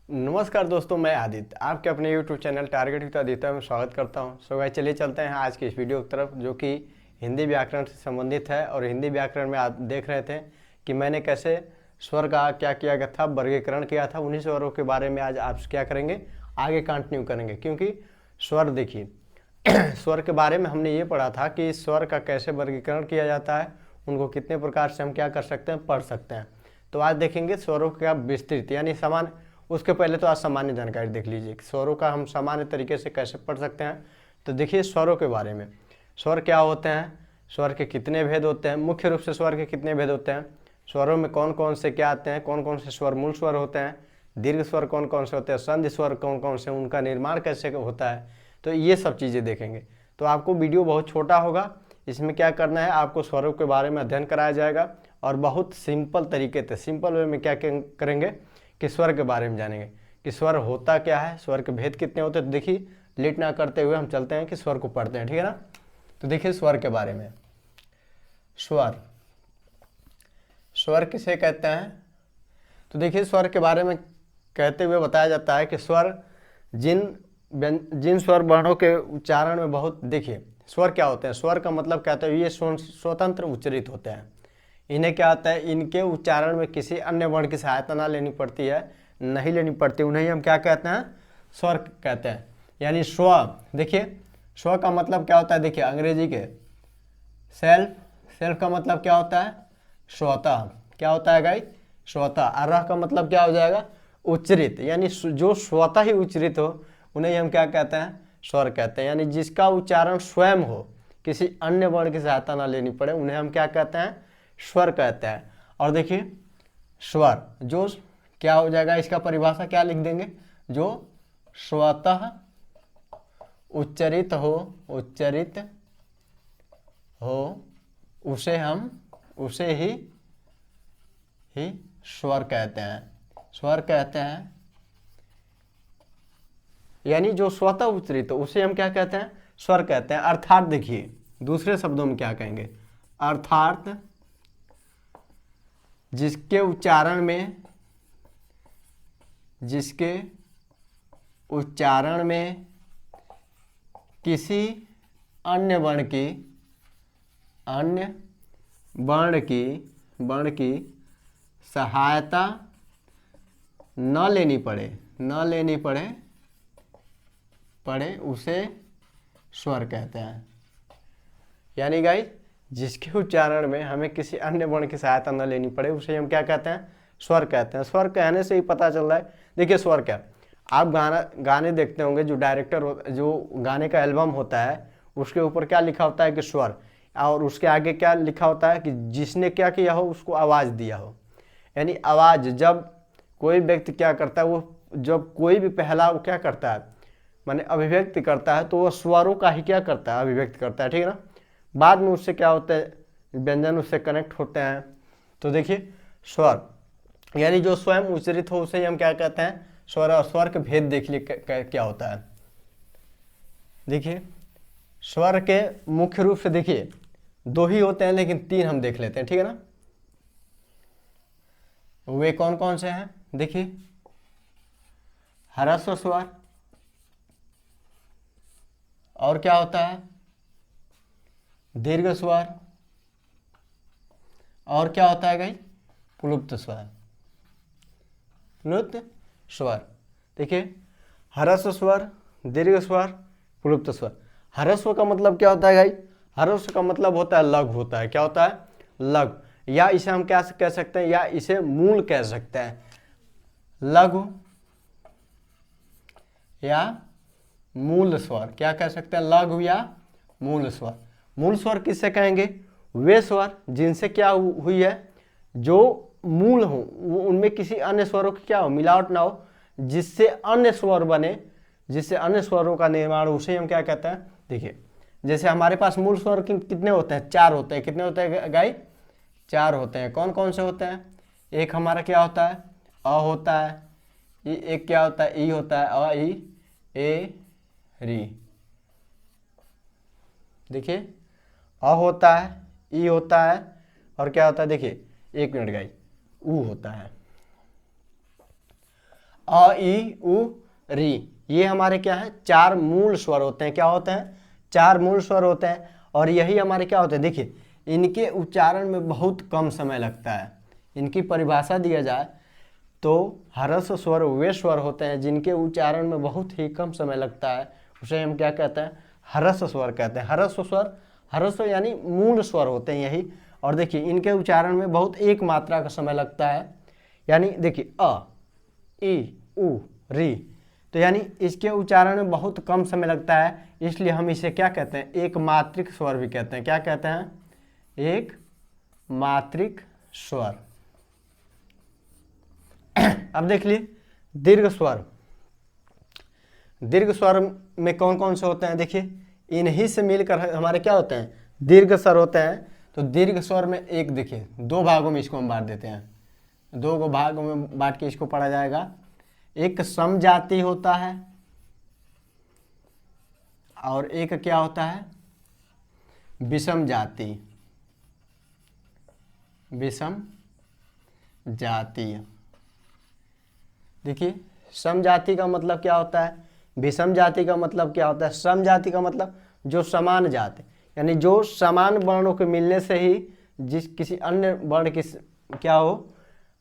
नमस्कार दोस्तों, मैं आदित्य आपके अपने YouTube channel target with Aditya में स्वागत करता हूं। सो गाइस, चलिए चलते हैं आज की इस वीडियो की तरफ, जो कि हिंदी व्याकरण से संबंधित है। और हिंदी व्याकरण में आप देख रहे थे कि मैंने कैसे स्वर का क्या किया गया था, वर्गीकरण किया था। उन्हीं स्वरों के बारे में आज आप क्या करेंगे, आगे कंटिन्यू करेंगे। क्योंकि स्वर देखिए स्वर के बारे में हमने ये पढ़ा था कि स्वर का कैसे वर्गीकरण किया जाता है, उनको कितने प्रकार से हम क्या कर सकते हैं, पढ़ सकते हैं। तो आज देखेंगे स्वरों का विस्तृत यानी समान। उसके पहले तो आज सामान्य जानकारी देख लीजिए कि स्वरों का हम सामान्य तरीके से कैसे पढ़ सकते हैं। तो देखिए स्वरों के बारे में, स्वर क्या होते हैं, स्वर के कितने भेद होते हैं, मुख्य रूप से स्वर के कितने भेद होते हैं, स्वरों में कौन कौन से क्या आते हैं, कौन कौन से स्वर मूल स्वर होते हैं, दीर्घ स्वर कौन कौन से होते हैं, संधि स्वर कौन कौन से, उनका निर्माण कैसे होता है। तो ये सब चीज़ें देखेंगे। तो आपको वीडियो बहुत छोटा होगा, इसमें क्या करना है, आपको स्वरों के बारे में अध्ययन कराया जाएगा और बहुत सिंपल तरीके से, सिंपल वे में क्या करेंगे कि स्वर के बारे में जानेंगे कि स्वर होता क्या है, स्वर के भेद कितने होते हैं। तो देखिए, लेट ना करते हुए हम चलते हैं कि स्वर को पढ़ते हैं, ठीक है ना। तो देखिए स्वर के बारे में, स्वर स्वर किसे कहते हैं। तो देखिए स्वर के बारे में कहते हुए बताया जाता है कि स्वर जिन स्वर वर्णों के उच्चारण में बहुत, देखिए स्वर क्या होते हैं, स्वर का मतलब क्या होता है, ये स्वतंत्र उच्चरित होते हैं। इन्हें क्या होता है, इनके उच्चारण में किसी अन्य वर्ण की सहायता ना लेनी पड़ती है, नहीं लेनी पड़ती, उन्हें हम क्या कहते हैं, स्वर कहते हैं। यानी स्व, देखिए स्व का मतलब क्या होता है, देखिए अंग्रेजी के सेल्फ, सेल्फ का मतलब क्या होता है, स्वतः। क्या होता है गाइस, स्वतः। अर्ह का मतलब क्या हो जाएगा, उच्चरित, यानी जो स्वतः ही उच्चरित हो उन्हें हम क्या कहते हैं, स्वर कहते हैं। यानी जिसका उच्चारण स्वयं हो, किसी अन्य वर्ण की सहायता ना लेनी पड़े, उन्हें हम क्या कहते हैं, स्वर कहते हैं। और देखिए स्वर जो क्या हो जाएगा, इसका परिभाषा क्या लिख देंगे, जो स्वतः उच्चरित हो उसे ही स्वर कहते हैं, स्वर कहते हैं। यानी जो स्वतः उच्चरित हो उसे हम क्या कहते हैं, स्वर कहते हैं। अर्थात देखिए दूसरे शब्दों में क्या कहेंगे, अर्थात जिसके उच्चारण में किसी अन्य वर्ण की सहायता न लेनी पड़े उसे स्वर कहते हैं। यानी गाइस, जिसके उच्चारण में हमें किसी अन्य वर्ण की सहायता न लेनी पड़े उसे हम क्या कहते हैं, स्वर कहते हैं। स्वर कहने से ही पता चल रहा है। देखिए स्वर क्या, आप गाने देखते होंगे, जो डायरेक्टर जो गाने का एल्बम होता है उसके ऊपर क्या लिखा होता है कि स्वर, और उसके आगे क्या लिखा होता है कि जिसने क्या किया हो उसको आवाज़ दिया हो। यानी आवाज़, जब कोई व्यक्ति क्या करता है, वो जब कोई भी पहला वो क्या करता है, माने अभिव्यक्ति करता है, तो वह स्वरों का ही क्या करता है, अभिव्यक्ति करता है, ठीक है ना। बाद में उससे क्या होता है, व्यंजन उससे कनेक्ट होते हैं। तो देखिए स्वर यानी जो स्वयं उच्चरित हो उसे हम क्या कहते हैं, स्वर। और स्वर के भेद देख लिए क्या होता है। देखिए स्वर के मुख्य रूप से देखिए दो ही होते हैं, लेकिन तीन हम देख लेते हैं, ठीक है ना। वे कौन कौन से हैं, देखिए ह्रस्व स्वर, और क्या होता है, दीर्घ स्वर, और क्या होता है गाइस, प्लुप्त स्वर। प्लुप्त स्वर, देखिए ह्रस्व स्वर, दीर्घ स्वर, प्लुप्त स्वर। ह्रस्व का मतलब क्या होता है गाइस, ह्रस्व का मतलब होता है लघु होता है। क्या होता है, लघु, या इसे हम क्या कह सकते हैं, या इसे मूल कह सकते हैं। लघु या मूल स्वर, क्या कह सकते हैं, लघु या मूल स्वर। मूल स्वर किससे कहेंगे, वे स्वर जिनसे क्या हुई है, जो मूल हो, उनमें किसी अन्य स्वरों की क्या हो, मिलावट ना हो, जिससे अन्य स्वर बने, जिससे अन्य स्वरों का निर्माण, उसे हम क्या कहते हैं। देखिए जैसे हमारे पास मूल स्वर कितने होते हैं, चार होते हैं। कितने होते हैं गाई, चार होते हैं। कौन कौन से होते हैं, एक हमारा क्या होता है, अ होता है, एक क्या होता है, ई होता है, अ ई ए री। देखिए अ होता है, ई होता है, और क्या होता है, देखिए एक मिनट गाइस, ऊ होता है। अ अ ई उ री, ये हमारे क्या है, 4 मूल स्वर होते हैं। क्या होते हैं, 4 मूल स्वर होते हैं। और यही हमारे क्या होते हैं, देखिए इनके उच्चारण में बहुत कम समय लगता है। इनकी परिभाषा दिया जाए तो ह्रस्व स्वर वे स्वर होते हैं जिनके उच्चारण में बहुत ही कम समय लगता है, उसे हम क्या कहते हैं, ह्रस्व स्वर कहते हैं। ह्रस्व स्वर, ह्रस्व यानी मूल स्वर होते हैं यही। और देखिए इनके उच्चारण में बहुत एक मात्रा का समय लगता है, यानी देखिए अ ई उ री, तो यानी इसके उच्चारण में बहुत कम समय लगता है, इसलिए हम इसे क्या कहते हैं, एक मात्रिक स्वर भी कहते हैं। क्या कहते हैं, एक मात्रिक स्वर। अब देख लीजिए दीर्घ स्वर। दीर्घ स्वर में कौन कौन से होते हैं, देखिए इन्हीं से मिलकर हमारे क्या होते हैं, दीर्घ स्वर होते हैं। तो दीर्घ स्वर में एक, देखिए 2 भागों में इसको हम बांट देते हैं, 2 भागों में बांट के इसको पढ़ा जाएगा। एक समजाति होता है और एक क्या होता है, विषम जाति। विषम जातीय, देखिए समजाति का मतलब क्या होता है, विषम जाति का मतलब क्या होता है। सम जाति का मतलब जो समान जाति, यानी जो समान वर्णों के मिलने से ही जिस किसी अन्य वर्ण की क्या हो,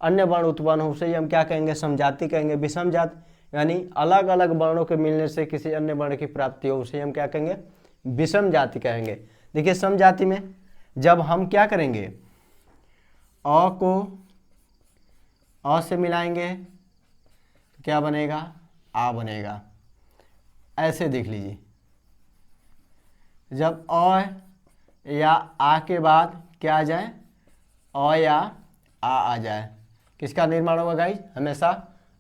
अन्य वर्ण उत्पन्न हो, उसे ही हम क्या कहेंगे, समजाति कहेंगे। विषम जाति यानी अलग अलग वर्णों के मिलने से किसी अन्य वर्ण की प्राप्ति हो, उसे हम क्या कहेंगे, विषम जाति कहेंगे। देखिए समजाति में जब हम क्या करेंगे, अ को अ से मिलाएंगे तो क्या बनेगा, आ बनेगा। ऐसे देख लीजिए, जब अ या आ के बाद क्या आ जाए, अ या आ जाए, किसका निर्माण होगा गाइस, हमेशा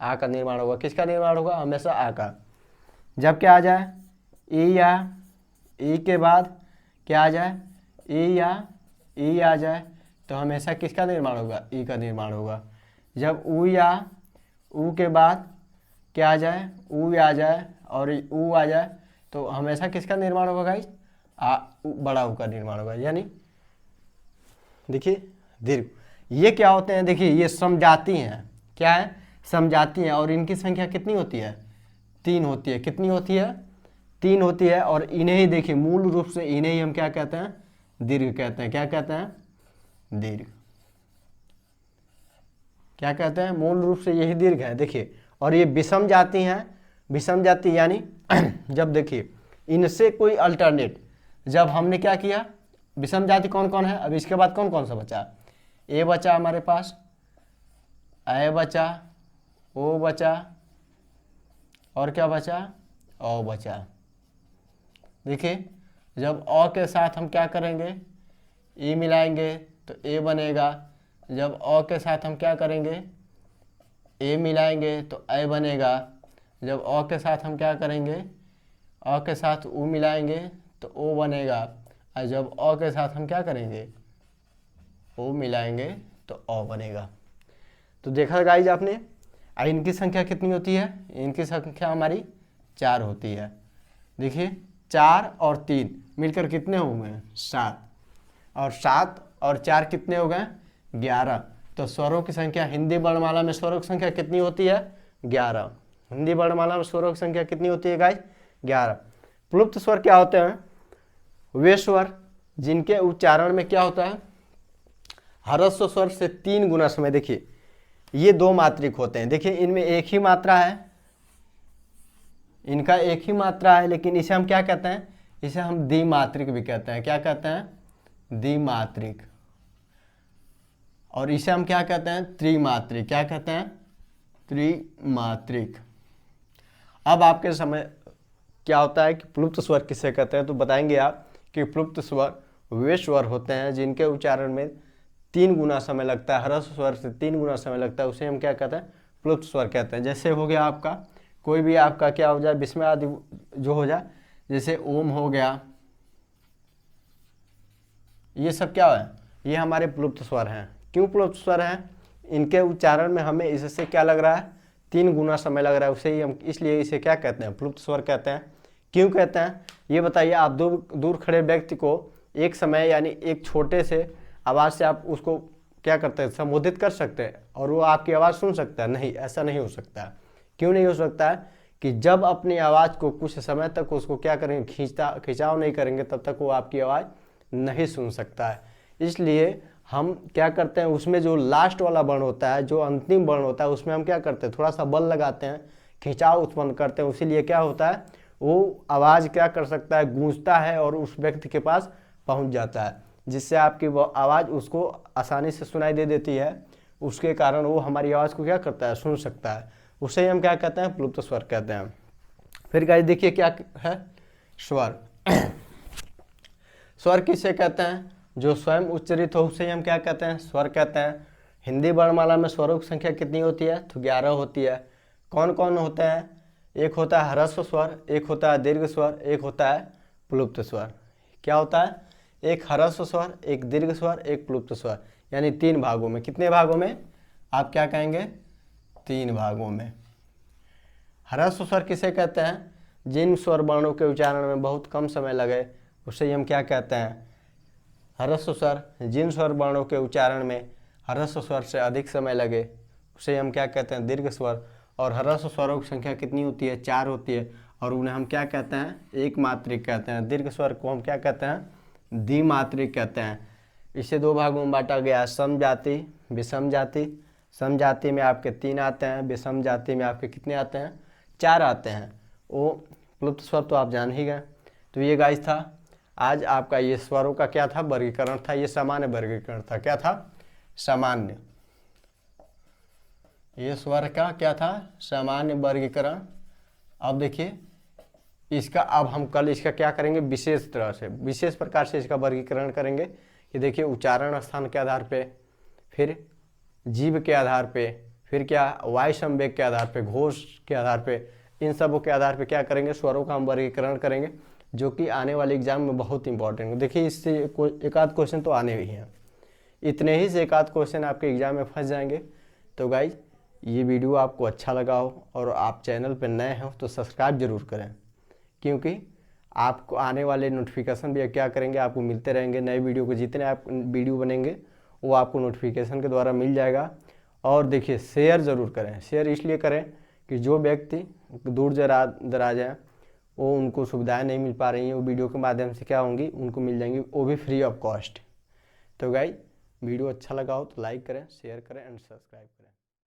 आ का निर्माण होगा। किसका निर्माण होगा, हमेशा आ का। जब क्या आ जाए, ई या ई के बाद क्या आ जाए, ई या ई आ जाए, तो हमेशा किसका निर्माण होगा, ई का निर्माण होगा। जब ऊ या ऊ के बाद क्या आ जाए, ऊ आ जाए और ऊ आ जाए, तो हमेशा किसका निर्माण होगा गाइस, बड़ा ऊ का निर्माण होगा। यानी देखिए दीर्घ, ये क्या होते हैं, देखिए ये समजाति हैं। क्या है, समजाति हैं। और इनकी संख्या कितनी होती है, 3 होती है। कितनी होती है, 3 होती है। और इन्हें ही देखिए मूल रूप से इन्हें ही हम क्या कहते हैं, दीर्घ कहते हैं। क्या कहते हैं, दीर्घ। क्या कहते हैं, मूल रूप से यही दीर्घ है। देखिए और ये विषम जाति हैं। विषम जाति यानी जब देखिए इनसे कोई अल्टरनेट, जब हमने क्या किया, विषम जाति कौन कौन है, अब इसके बाद कौन कौन सा बचा, ए बचा हमारे पास, ए बचा, ओ बचा, और क्या बचा, ओ बचा। देखिए जब अ के साथ हम क्या करेंगे, ई मिलाएंगे तो ए बनेगा। जब अ के साथ हम क्या करेंगे, ए मिलाएंगे तो ए बनेगा। जब अ के साथ हम क्या करेंगे, अ के साथ ऊ मिलाएंगे तो ओ बनेगा। और जब अ के साथ हम क्या करेंगे, ओ मिलाएंगे तो अ बनेगा। तो देखा गाइज आपने, इनकी संख्या कितनी होती है, इनकी संख्या हमारी 4 होती है। देखिए 4 और 3 मिलकर कितने हो गए, 7, और 7 और 4 कितने हो गए, 11। तो स्वरों की संख्या हिंदी वर्णमाला में स्वरों की संख्या कितनी होती है, 11। हिंदी वर्णमाला में स्वरों की संख्या कितनी होती है गाइज, 11। प्लुप्त स्वर क्या होते हैं, वे स्वर जिनके उच्चारण में क्या होता है, ह्रस्व स्वर से 3 गुना समय। देखिए ये 2 मात्रिक होते हैं। देखिए इनमें एक ही मात्रा है, इनका एक ही मात्रा है, लेकिन इसे हम क्या कहते हैं, इसे हम द्विमात्रिक भी कहते हैं। क्या कहते हैं, द्विमात्रिक। और इसे हम क्या कहते हैं, त्रिमात्रिक। क्या कहते हैं, त्रिमात्रिक। अब आपके समय क्या होता है कि प्लुप्त स्वर किसे कहते हैं, तो बताएंगे आप कि प्लुप्त स्वर वे स्वर होते हैं जिनके उच्चारण में 3 गुना समय लगता है, ह्रस्व स्वर से 3 गुना समय लगता है, उसे हम क्या कहते हैं, प्लुप्त स्वर कहते हैं। जैसे हो गया आपका कोई भी आपका क्या हो जाए, विस्मय आदि जो हो जाए, जैसे ओम हो गया, ये सब क्या है, ये हमारे प्लुप्त स्वर हैं। क्यों प्लुप्त स्वर हैं, इनके उच्चारण में हमें इससे क्या लग रहा है, 3 गुना समय लग रहा है, उसे ही हम इसलिए इसे क्या कहते हैं, प्लुप्त स्वर कहते हैं। क्यों कहते हैं ये बताइए। आप दूर खड़े व्यक्ति को एक समय यानी एक छोटे से आवाज़ से आप उसको क्या करते हैं, संबोधित कर सकते हैं और वो आपकी आवाज़ सुन सकता है, नहीं, ऐसा नहीं हो सकता। क्यों नहीं हो सकता है? कि जब अपनी आवाज़ को कुछ समय तक उसको क्या करेंगे, खिंचाव नहीं करेंगे, तब तक वो आपकी आवाज़ नहीं सुन सकता है। इसलिए हम क्या करते हैं, उसमें जो लास्ट वाला वर्ण होता है, जो अंतिम वर्ण होता है, उसमें हम क्या करते हैं, थोड़ा सा बल लगाते हैं, खिंचाव उत्पन्न करते हैं। इसीलिए क्या होता है, वो आवाज़ क्या कर सकता है, गूंजता है और उस व्यक्ति के पास पहुंच जाता है, जिससे आपकी वो आवाज़ उसको आसानी से सुनाई दे देती है। उसके कारण वो हमारी आवाज़ को क्या करता है, सुन सकता है। उसे हम क्या कहते हैं, प्लुप्त स्वर कहते हैं। फिर गाइस देखिए क्या है, स्वर। स्वर किसे कहते हैं, जो स्वयं उच्चरित हो उसे हम क्या कहते हैं, स्वर कहते हैं। हिंदी वर्णमाला में स्वरों की संख्या कितनी होती है, तो 11 होती है। कौन कौन होते हैं, एक होता है ह्रस्व स्वर, एक होता है दीर्घ स्वर, एक होता है प्लुप्त स्वर। क्या होता है, एक ह्रस्व स्वर, एक दीर्घ स्वर, एक प्लुप्त स्वर, यानी 3 भागों में। कितने भागों में, आप क्या कहेंगे, 3 भागों में। ह्रस्व स्वर किसे कहते हैं, जिन स्वर वर्णों के उच्चारण में बहुत कम समय लगे उसे हम क्या कहते हैं, ह्रस्व स्वर। जिन स्वर वर्णों के उच्चारण में ह्रस्व स्वर से अधिक समय लगे उसे हम क्या कहते हैं, दीर्घ स्वर। और ह्रस्व स्वरों की संख्या कितनी होती है, 4 होती है, और उन्हें हम क्या कहते हैं, एक मात्रिक कहते हैं। दीर्घ स्वर को हम क्या कहते हैं, द्विमात्रिक कहते हैं। इसे 2 भागों में बांटा गया है, सम जाति, विषम जाति। सम जाति में आपके 3 आते हैं, विषम जाति में आपके कितने आते हैं, 4 आते हैं। वो प्लुप्त स्वर तो आप जान ही गए। तो ये गाइस था आज आपका, ये स्वरों का क्या था, वर्गीकरण था। ये सामान्य वर्गीकरण था, क्या था, सामान्य। ये स्वर का क्या था, सामान्य वर्गीकरण। अब देखिए इसका, अब हम कल इसका क्या करेंगे, विशेष तरह से, विशेष प्रकार से इसका वर्गीकरण करेंगे। कि देखिए उच्चारण स्थान के आधार पे, फिर जीव के आधार पे, फिर क्या वायु संवेग के आधार पे, घोष के आधार पे, इन सबों के आधार पे क्या करेंगे, स्वरों का हम वर्गीकरण करेंगे, जो कि आने वाले एग्जाम में बहुत इंपॉर्टेंट है। देखिए इससे एक आध क्वेश्चन तो आने ही हैं, इतने ही से एक आध क्वेश्चन आपके एग्जाम में फंस जाएंगे। तो गाइज ये वीडियो आपको अच्छा लगा हो और आप चैनल पर नए हो तो सब्सक्राइब जरूर करें, क्योंकि आपको आने वाले नोटिफिकेशन भी क्या करेंगे, आपको मिलते रहेंगे। नए वीडियो को जितने आप वीडियो बनेंगे वो आपको नोटिफिकेशन के द्वारा मिल जाएगा। और देखिए शेयर ज़रूर करें। शेयर इसलिए करें कि जो व्यक्ति दूर दराज हैं, वो उनको सुविधाएं नहीं मिल पा रही हैं, वो वीडियो के माध्यम से क्या होंगी, उनको मिल जाएंगी, वो भी फ्री ऑफ कॉस्ट। तो गाइस वीडियो अच्छा लगा हो तो लाइक करें, शेयर करें एंड सब्सक्राइब करें।